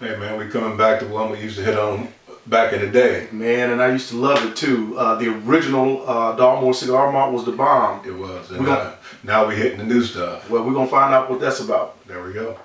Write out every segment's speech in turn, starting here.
Hey man, we coming back to one we used to hit on back in the day. Man, and I used to love it too. The original Dalmore Cigar Malt was the bomb. It was. And now we hitting the new stuff. Well, we're going to find out what that's about. There we go.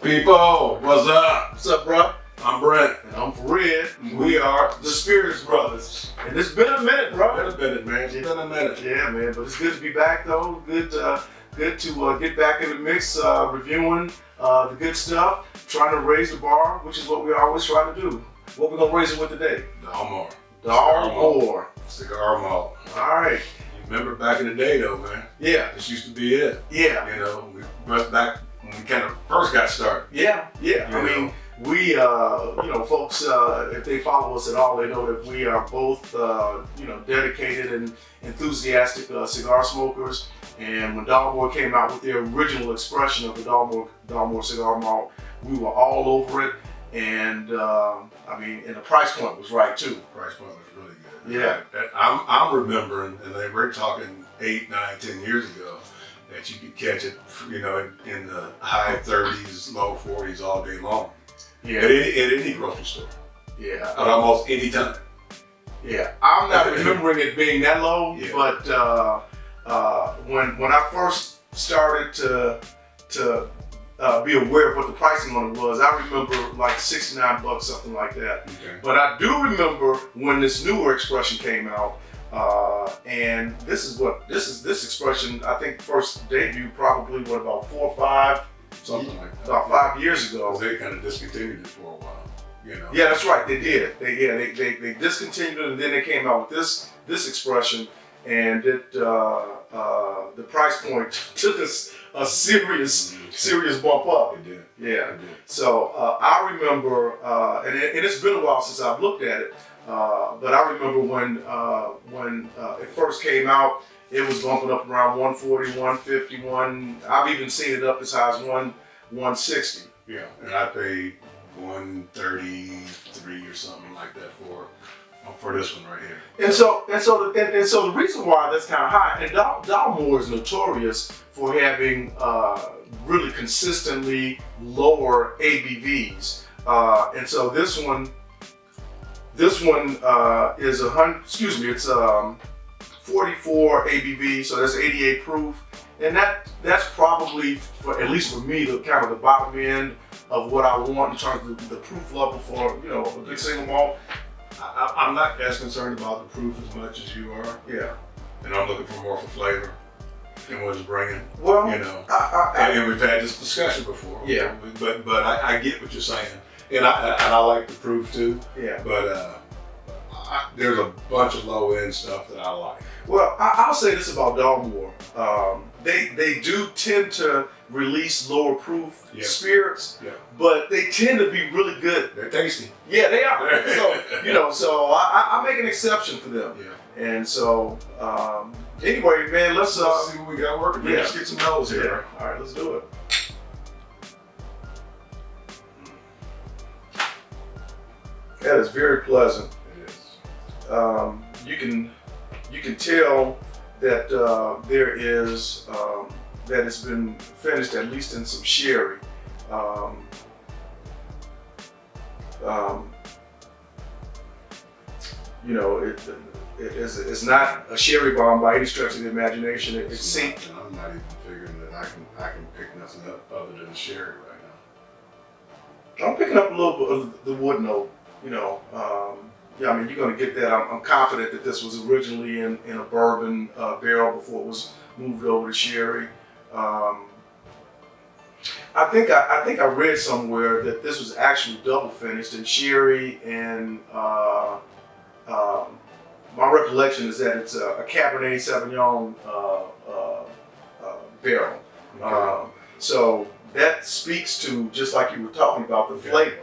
People, what's up? What's up, bro? I'm Brent. And I'm Fahred. We are the Spirits Brothers. And it's been a minute, bro. It's been a minute, man. It's been a minute. Yeah, man. But it's good to be back, though. Good to get back in the mix, reviewing the good stuff, trying to raise the bar, which is what we always try to do. What we're going to raise it with today? Dalmore. Dalmore. Cigar Malt. All right. You remember back in the day, though, man? Yeah. This used to be it. Yeah. You know, we went back when we kind of first got started. Yeah. I mean, we, folks, if they follow us at all, they know that we are both, dedicated and enthusiastic cigar smokers. And when Dalmore came out with their original expression of the Dalmore Cigar Malt, we were all over it. And and the price point was right too. The price point was really good. Yeah. I'm remembering, and they were talking 8, 9, 10 years ago, that you could catch it, in the high 30s, low 40s all day long. Yeah. At any grocery store. Yeah. At almost any time. Yeah. I'm not remembering it being that low, yeah. But when I first started to be aware of what the pricing on it was, I remember like $69, something like that. Okay. But I do remember when this newer expression came out, and this expression I think first debuted probably about 4 or 5. Something like that. About 5 years ago. They kind of discontinued it for a while, Yeah, that's right. They did. They discontinued it, and then they came out with this expression, and the price point took us a serious bump up. It did. Yeah. It did. So I remember, and it's been a while since I've looked at it, but I remember when it first came out. It was bumping up around 140, 150, I've even seen it up as high as 160. Yeah, and I paid $133 or something like that for this one right here. And so the reason why that's kind of high, and Dalmore is notorious for having really consistently lower ABVs, and so this one is it's 44 ABV, so that's 88 proof, and that's probably, at least for me, the kind of the bottom end of what I want in terms of the proof level for a big single malt. I'm not as concerned about the proof as much as you are. Yeah. And I'm looking for more for flavor and what it's bringing. Well, and we've had this discussion before. Yeah. But I get what you're saying, and I like the proof too. Yeah. But there's a bunch of low end stuff that I like. Well, I'll say this about Dalmore. They do tend to release lower proof spirits, but they tend to be really good. They're tasty. Yeah, they are. So I make an exception for them. Yeah. And so anyway, man, let's see what we got working. Yeah. Let's get some nose here. Yeah. All right, let's do it. That is very pleasant. It is. You can tell that there is that it's been finished at least in some sherry. It's not a sherry bomb by any stretch of the imagination. It's synced. And I'm not even figuring that I can pick nothing up other than the sherry right now. I'm picking up a little bit of the wood note. You're going to get that. I'm confident that this was originally in a bourbon barrel before it was moved over to sherry. I think I read somewhere that this was actually double finished in sherry, and my recollection is that it's a Cabernet Sauvignon barrel. Okay. So that speaks to, just like you were talking about, the flavor.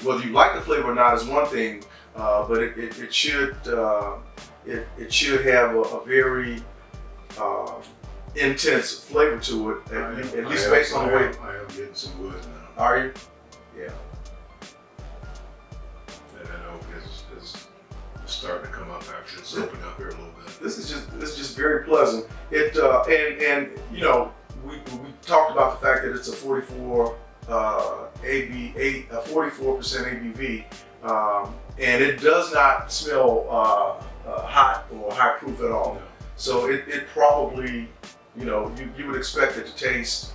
Whether you like the flavor or not is one thing, but it should it should have a very intense flavor to it, at least based on the way. I am getting some wood now. Are you? Yeah. And I know it's starting to come up after it's opened up here a little bit. This is just very pleasant. It and you know we talked about the fact that it's a 44 44% ABV, and it does not smell hot or high proof at all. No. So it probably, you know, you would expect it to taste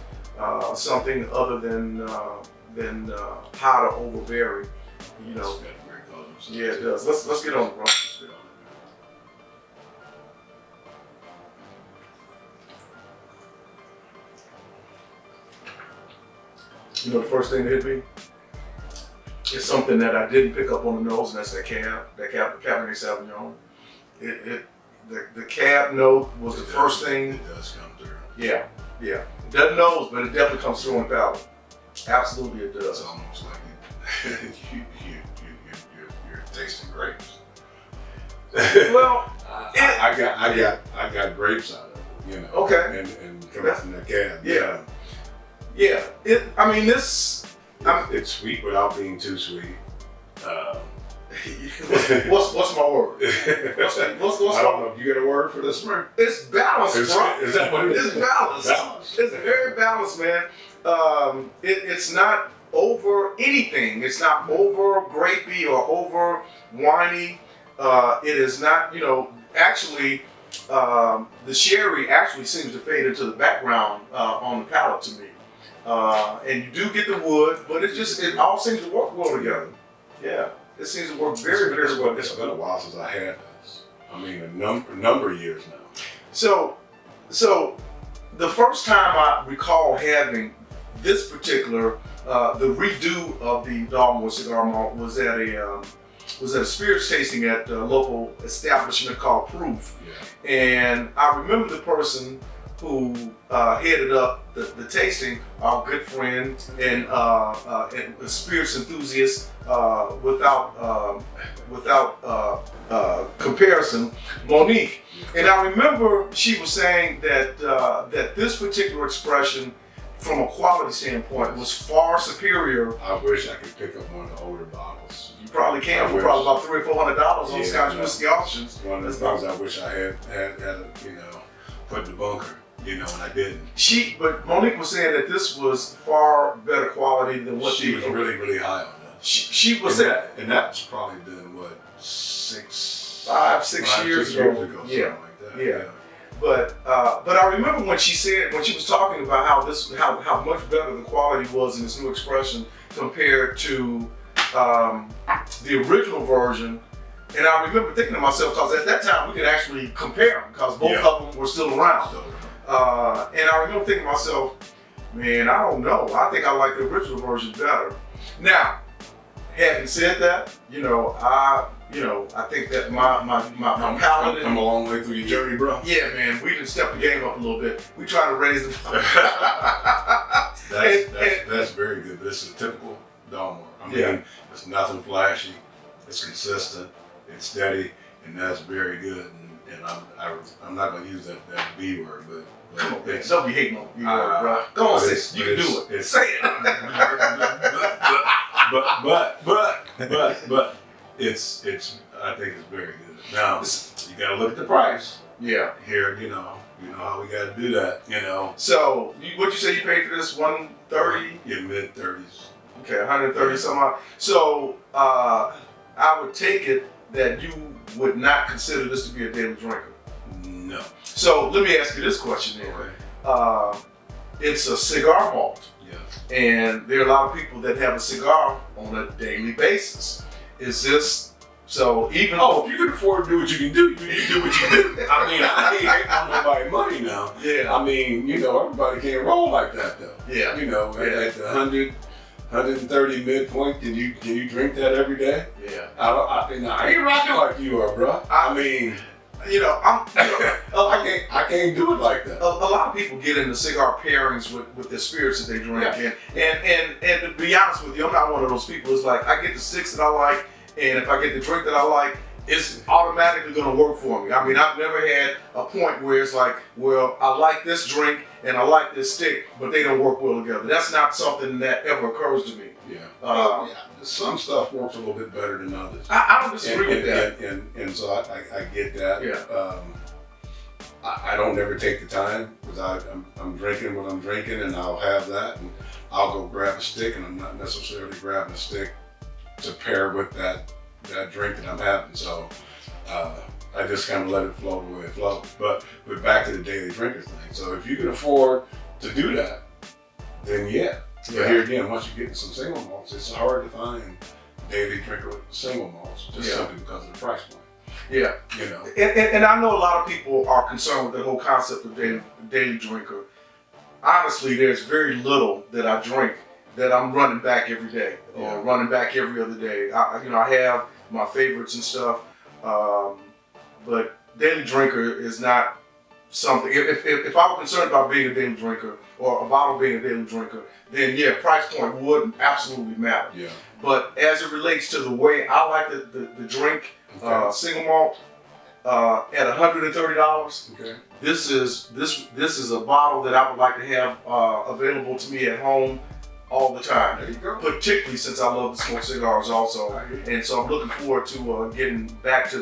something other than hot or overbearing. You know. It's got a great color. Yeah, it does. Let's get on it, bro. You know, the first thing that hit me is something that I didn't pick up on the nose, and that's that Cabernet Sauvignon. The cab note was the first thing. It does come through. Yeah. It doesn't nose, but it definitely comes through on the palate. Absolutely, it does. It's almost like you're tasting grapes. Well, I got grapes out of it, you know. Okay. And coming from the cab. Yeah. It's sweet without being too sweet. What's my word? I don't know. You got a word for this, man? It's balanced, bro. Is that what it is? It's balanced. Balanced. It's very balanced, man. It's not over anything. It's not over grapey or over winey. It is not, you know, actually, the sherry actually seems to fade into the background on the palate to me. And you do get the wood, but it all seems to work well together. Yeah, it seems to work very well. It's been a while since I had this. I mean, a number of years now. So the first time I recall having this particular, the redo of the Dalmore Cigar Malt was at a spirits tasting at a local establishment called Proof. Yeah. And I remember the person who headed up the tasting, our good friend and a spirits enthusiast without comparison, Monique. And I remember she was saying that that this particular expression, from a quality standpoint, was far superior. I wish I could pick up one of the older bottles. You probably can for probably about $300 or $400 on Scotch whiskey auctions. One of the things I wish I had you know, put in the bunker, you know, and I didn't. But Monique was saying that this was far better quality than what she was really high on that. She was saying, and that's probably been what, 5-6 years ago. Something like that. Yeah. But I remember when she was talking about how much better the quality was in this new expression compared to the original version. And I remember thinking to myself, because at that time we could actually compare them because both of them were still around. And I remember thinking to myself, man, I don't know. I think I like the original version better. Now, having said that, I think that my palate. Come a long way through your journey, bro. Yeah, man, we just stepped the game up a little bit. We try to raise the. That's very good. This is typical Dalmore. I mean, it's nothing flashy. It's consistent. It's steady, and that's very good. And I'm not gonna use that B word, but come on, man. Don't be hating on B word, bro. Go on, sis. You can do it. Say it. but it's I think it's very good. Now you gotta look at the price. Yeah. Here, you know how we gotta do that. You know. So what you say you paid for this? $130? Yeah, mid-30s. Okay, 130 something. So I would take it that you would not consider this to be a daily drinker. No. So let me ask you this question then. Okay. It's a cigar malt. Yeah. And there are a lot of people that have a cigar on a daily basis. Is this so? Even if you can afford to do what you can do, you do what you do. I mean, I ain't hating on nobody's money now. Yeah. I mean, everybody can't roll like that though. Yeah. At the 130 midpoint, can you drink that every day? Yeah. I ain't rocking like you are, bro. I mean, I can't do it like that. A lot of people get into cigar pairings with the spirits that they drink, and to be honest with you, I'm not one of those people. It's like I get the sticks that I like, and if I get the drink that I like, it's automatically going to work for me. I mean, I've never had a point where it's like, well, I like this drink and I like this stick, but they don't work well together. That's not something that ever occurs to me. Yeah. Some stuff works a little bit better than others. I don't disagree with that. And so I get that. Yeah. I don't ever take the time because I'm drinking what I'm drinking, and I'll have that, and I'll go grab a stick, and I'm not necessarily grabbing a stick to pair with that drink that I'm having. So I just kind of let it flow the way it flows. But back to the daily drinker thing. So if you can afford to do that, then yeah. But here again, once you get into some single malts, it's hard to find daily drinker single malts just simply because of the price point. Yeah. You know. And I know a lot of people are concerned with the whole concept of daily drinker. Honestly, there's very little that I drink that I'm running back every day or running back every other day. I have my favorites and stuff, but daily drinker is not something. If I were concerned about being a daily drinker or a bottle being a daily drinker, then yeah, price point would absolutely matter. Yeah. But as it relates to the way I like the drink, single malt at $130. Okay. This is a bottle that I would like to have available to me at home all the time. There you go. Particularly since I love to smoke cigars also, and so I'm looking forward to getting back to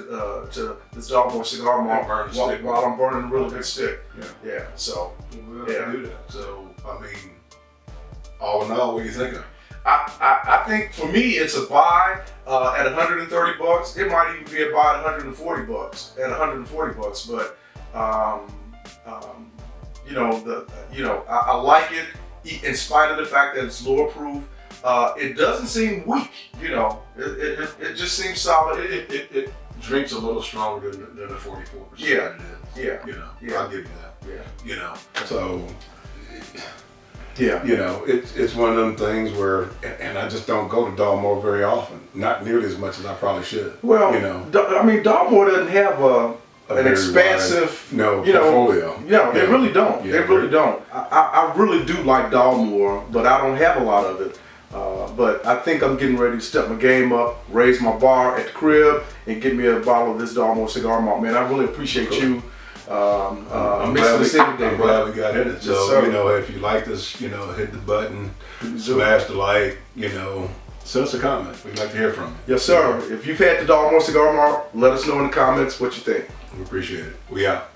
this Dalmore Cigar Malt while I'm burning a really good stick. Yeah. So we'll have to do that. So I mean, all in all, what do you think of? I think for me it's a buy at $130. It might even be a buy at $140. At $140, but I like it in spite of the fact that it's lower proof. It doesn't seem weak. It just seems solid. It drinks a little stronger than the 44%. Yeah. I'll give you that. Yeah. So. Yeah. It's one of them things where, and I just don't go to Dalmore very often, not nearly as much as I probably should. Well, I mean, Dalmore doesn't have an expansive, portfolio. Yeah, they really don't. They really don't. I really do like Dalmore, but I don't have a lot of it. But I think I'm getting ready to step my game up, raise my bar at the crib, and get me a bottle of this Dalmore Cigar Malt. Man, I really appreciate you. I'm glad we got in it. So, if you like this, hit the button, smash the like, send us a comment. We'd like to hear from you. Yes, sir. If you've had the Dalmore Cigar Malt, let us know in the comments what you think. We appreciate it. We out.